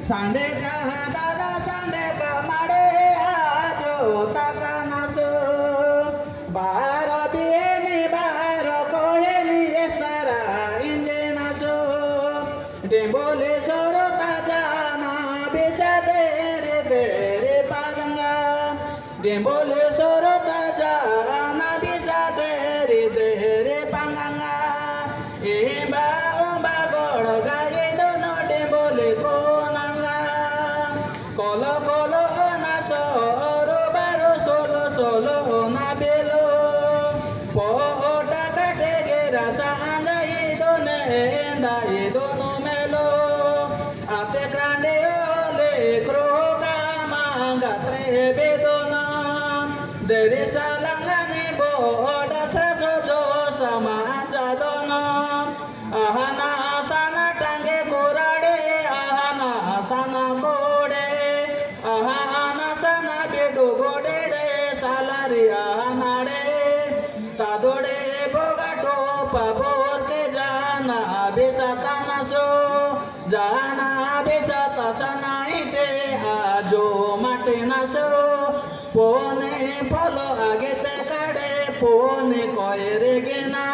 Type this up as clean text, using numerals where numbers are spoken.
सांडे का दादा सांडे का माडे आजो ताका नासो बाहर बिहेनी बाहर कोहेनी एस्तारा इंजे नासो डेंबोले सोरो ताजाना बेचा तेरे पागंगा डेंबोले सोरो ताजाना बेचा तेरे पागंगा एबा ओबा गोड़ गाये दोनो डेंबोले को Kolo kolo na soro baro solo solo na belo po ota kate gera sanga idone enda idono melo ate grande ole kroga manga trebe dona dere salangani boda sajo jo samanja dona ahana sana tange kurade ahana sana kode ahana sana bedo godede salari ahanade tadode bogato pabor ke jana besata naso jana besata sana ite ajo mate naso pone polo agete kade pone koere gena